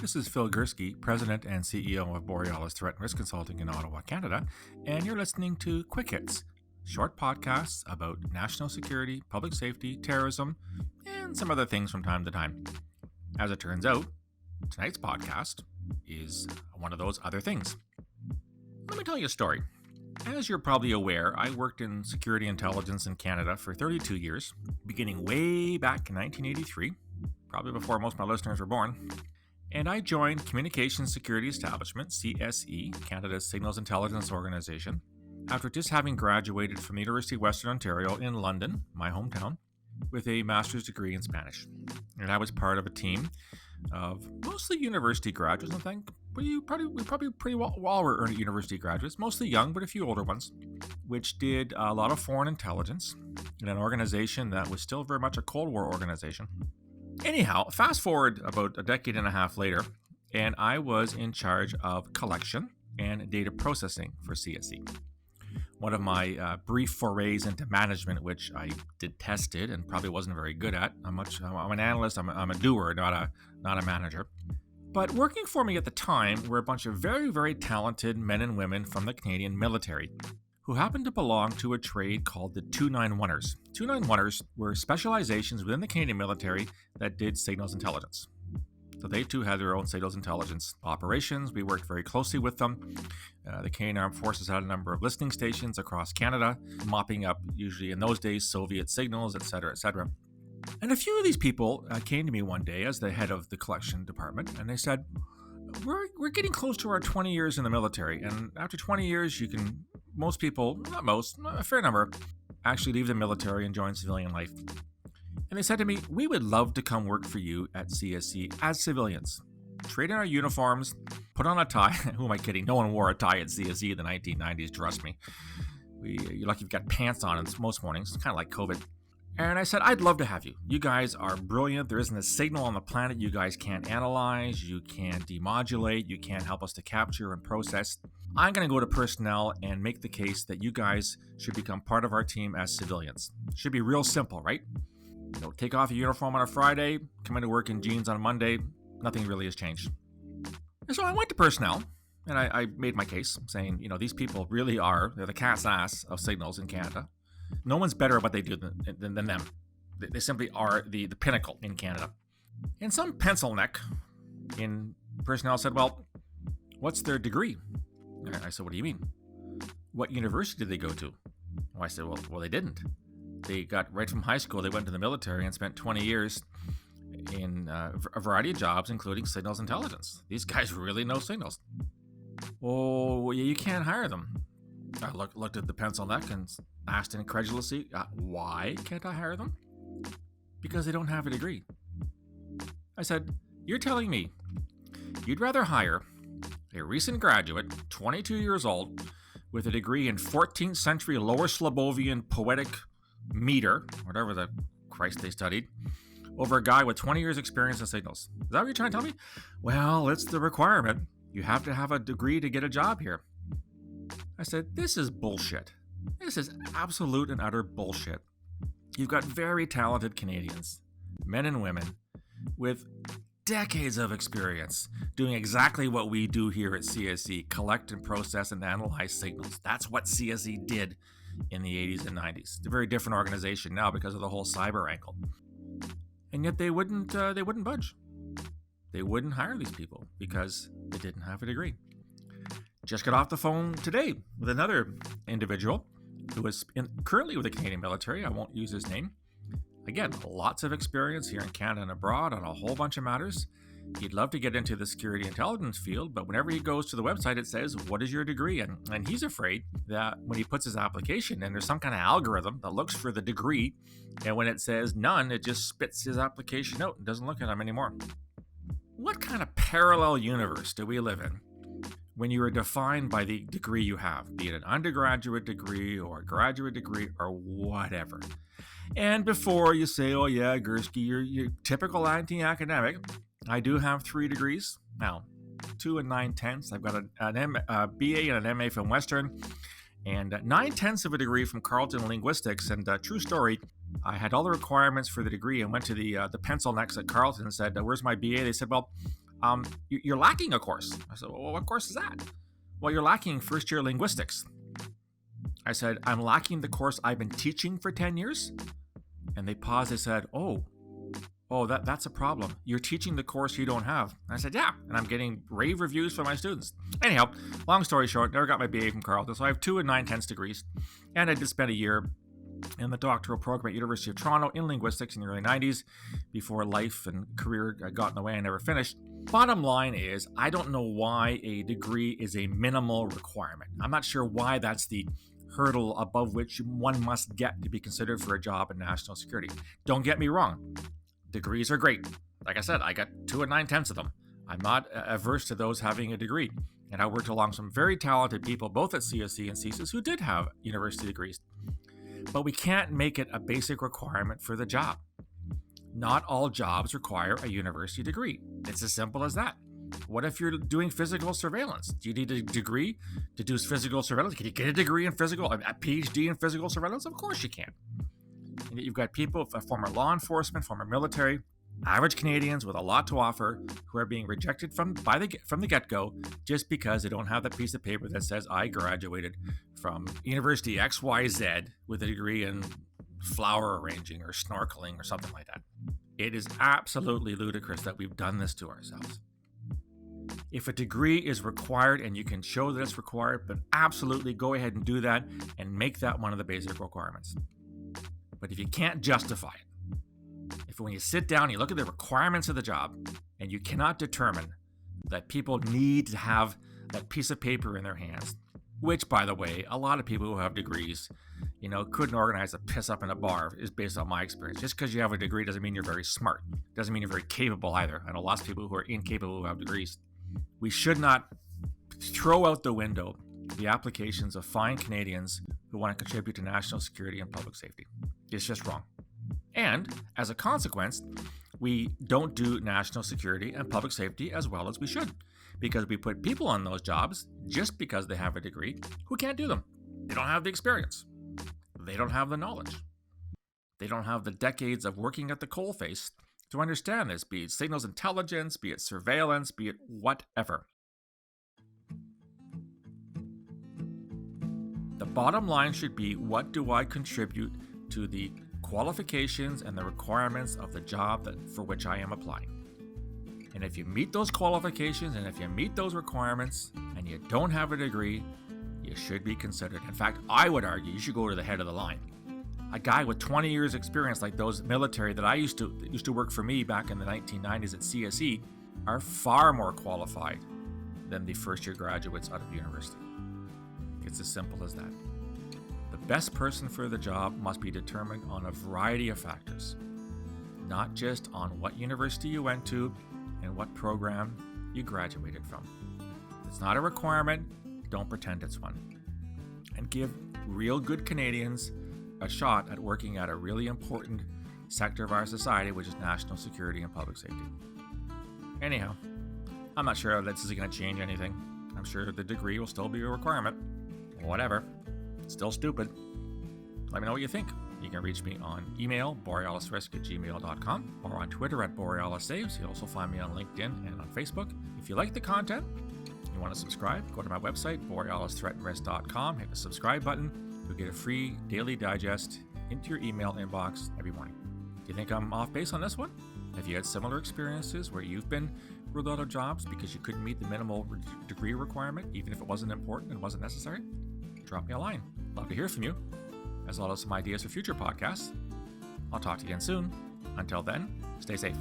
This is Phil Gurski, President and CEO of Borealis Threat and Risk Consulting in Ottawa, Canada, and you're listening to QuickHits, short podcasts about national security, public safety, terrorism, and some other things from time to time. As it turns out, tonight's podcast is one of those other things. Let me tell you a story. As you're probably aware, I worked in security intelligence in Canada for 32 years, beginning way back in 1983, probably before most of my listeners were born. And I joined Communications Security Establishment, CSE, Canada's Signals Intelligence Organization, after just having graduated from the University of Western Ontario in London, my hometown, with a master's degree in Spanish. And I was part of a team of mostly university graduates, I think. We probably pretty well were university graduates, mostly young, but a few older ones, which did a lot of foreign intelligence in an organization that was still very much a Cold War organization. Anyhow, fast forward about a decade and a half later, and I was in charge of collection and data processing for CSE. One of my brief forays into management, which I detested and probably wasn't very good at. I'm an analyst. I'm a doer, not a manager. But working for me at the time were a bunch of very, very talented men and women from the Canadian military who happened to belong to a trade called the 291ers. 291ers were specializations within the Canadian military that did signals intelligence. So they too had their own signals intelligence operations. We worked very closely with them. The Canadian Armed Forces had a number of listening stations across Canada, mopping up, usually in those days, Soviet signals, etc., etc. And a few of these people came to me one day as the head of the collection department, and they said, we're getting close to our 20 years in the military, and after 20 years, most people, not most, a fair number, actually leave the military and join civilian life. And they said to me, we would love to come work for you at CSE as civilians. Trade in our uniforms, put on a tie. Who am I kidding? No one wore a tie at CSE in the 1990s, trust me. You're lucky you've got pants on most mornings. It's kind of like COVID. And I said, I'd love to have you. You guys are brilliant. There isn't a signal on the planet you guys can't analyze, you can't demodulate, you can't help us to capture and process. I'm going to go to personnel and make the case that you guys should become part of our team as civilians. Should be real simple, right? Take off your uniform on a Friday, come into work in jeans on a Monday. Nothing really has changed. And so I went to personnel and I made my case saying, these people really they're the cat's ass of signals in Canada. No one's better at what they do than them. They simply are the pinnacle in Canada. And some pencil neck in personnel said, well, what's their degree? And I said, what do you mean? What university did they go to? Well, I said, well, they didn't. They got right from high school, they went to the military and spent 20 years in a variety of jobs, including signals intelligence. These guys really know signals. Oh, you can't hire them. I looked at the pencil neck and asked incredulously, why can't I hire them? Because they don't have a degree. I said, you're telling me you'd rather hire a recent graduate, 22 years old, with a degree in 14th century Lower Slavonian poetic meter, whatever the Christ they studied, over a guy with 20 years experience in signals. Is that what you're trying to tell me? Well, it's the requirement. You have to have a degree to get a job here. I said, this is bullshit. This is absolute and utter bullshit. You've got very talented Canadians, men and women, with decades of experience doing exactly what we do here at CSE, collect and process and analyze signals. That's what CSE did in the 80s and 90s. It's a very different organization now because of the whole cyber angle. And yet they wouldn't budge. They wouldn't hire these people because they didn't have a degree. Just got off the phone today with another individual who is currently with the Canadian military. I won't use his name. Again, lots of experience here in Canada and abroad on a whole bunch of matters. He'd love to get into the security intelligence field, but whenever he goes to the website, it says, what is your degree? And he's afraid that when he puts his application in, there's some kind of algorithm that looks for the degree, and when it says none, it just spits his application out and doesn't look at him anymore. What kind of parallel universe do we live in when you are defined by the degree you have, be it an undergraduate degree or a graduate degree or whatever? And before you say, oh yeah, Gurski, you're typical anti-academic, I do have 3 degrees. Now, 2 and 9/10. I've got a BA and an MA from Western, and 9/10 of a degree from Carleton Linguistics. And true story, I had all the requirements for the degree and went to the pencil necks at Carleton and said, where's my BA? They said, well, You're lacking a course. I said, well, what course is that? Well, you're lacking first-year linguistics. I said, I'm lacking the course I've been teaching for 10 years. And they paused. They said, oh, that's a problem. You're teaching the course you don't have. And I said, yeah. And I'm getting rave reviews from my students. Anyhow, long story short, never got my BA from Carleton. So I have 2 and 9/10 degrees. And I did spend a year in the doctoral program at University of Toronto in linguistics in the early 90s before life and career got in the way and never finished. Bottom line is, I don't know why a degree is a minimal requirement. I'm not sure why that's the hurdle above which one must get to be considered for a job in national security. Don't get me wrong. Degrees are great. Like I said, I got 2 and 9/10 of them. I'm not averse to those having a degree. And I worked along some very talented people, both at CSE and CSIS, who did have university degrees. But we can't make it a basic requirement for the job. Not all jobs require a university degree. It's as simple as that. What if you're doing physical surveillance? Do you need a degree to do physical surveillance? Can you get a degree in a PhD in physical surveillance? Of course you can. And you've got people, former law enforcement, former military, average Canadians with a lot to offer who are being rejected from the get-go just because they don't have that piece of paper that says, I graduated from University XYZ with a degree in flower arranging or snorkeling or something like that. It is absolutely ludicrous that we've done this to ourselves. If a degree is required and you can show that it's required, then absolutely go ahead and do that and make that one of the basic requirements. But if you can't justify it, if when you sit down and you look at the requirements of the job and you cannot determine that people need to have that piece of paper in their hands, which, by the way, a lot of people who have degrees, couldn't organize a piss up in a bar, is based on my experience. Just because you have a degree doesn't mean you're very smart. Doesn't mean you're very capable either. I know lots of people who are incapable who have degrees. We should not throw out the window the applications of fine Canadians who want to contribute to national security and public safety. It's just wrong. And as a consequence, we don't do national security and public safety as well as we should, because we put people on those jobs just because they have a degree who can't do them. They don't have the experience. They don't have the knowledge. They don't have the decades of working at the coalface to understand this, be it signals intelligence, be it surveillance, be it whatever. The bottom line should be, what do I contribute to the qualifications and the requirements of the job for which I am applying? And if you meet those qualifications and if you meet those requirements and you don't have a degree, you should be considered. In fact, I would argue you should go to the head of the line. A guy with 20 years experience like those military that used to work for me back in the 1990s at CSE are far more qualified than the first-year graduates out of university. It's as simple as that. The best person for the job must be determined on a variety of factors, not just on what university you went to and what program you graduated from. It's not a requirement. Don't pretend it's one. And give real good Canadians a shot at working at a really important sector of our society, which is national security and public safety. Anyhow, I'm not sure this is going to change anything. I'm sure the degree will still be a requirement. Whatever. It's still stupid. Let me know what you think. You can reach me on email, borealisrisk@gmail.com, or on Twitter @BorealisSaves. You'll also find me on LinkedIn and on Facebook. If you like the content, you want to subscribe, go to my website, borealisthreatandrisk.com, hit the subscribe button. You'll get a free daily digest into your email inbox every morning. Do you think I'm off base on this one? Have you had similar experiences where you've been ruled out of jobs because you couldn't meet the minimal degree requirement, even if it wasn't important and wasn't necessary? Drop me a line. Love to hear from you, as well as some ideas for future podcasts. I'll talk to you again soon. Until then, stay safe.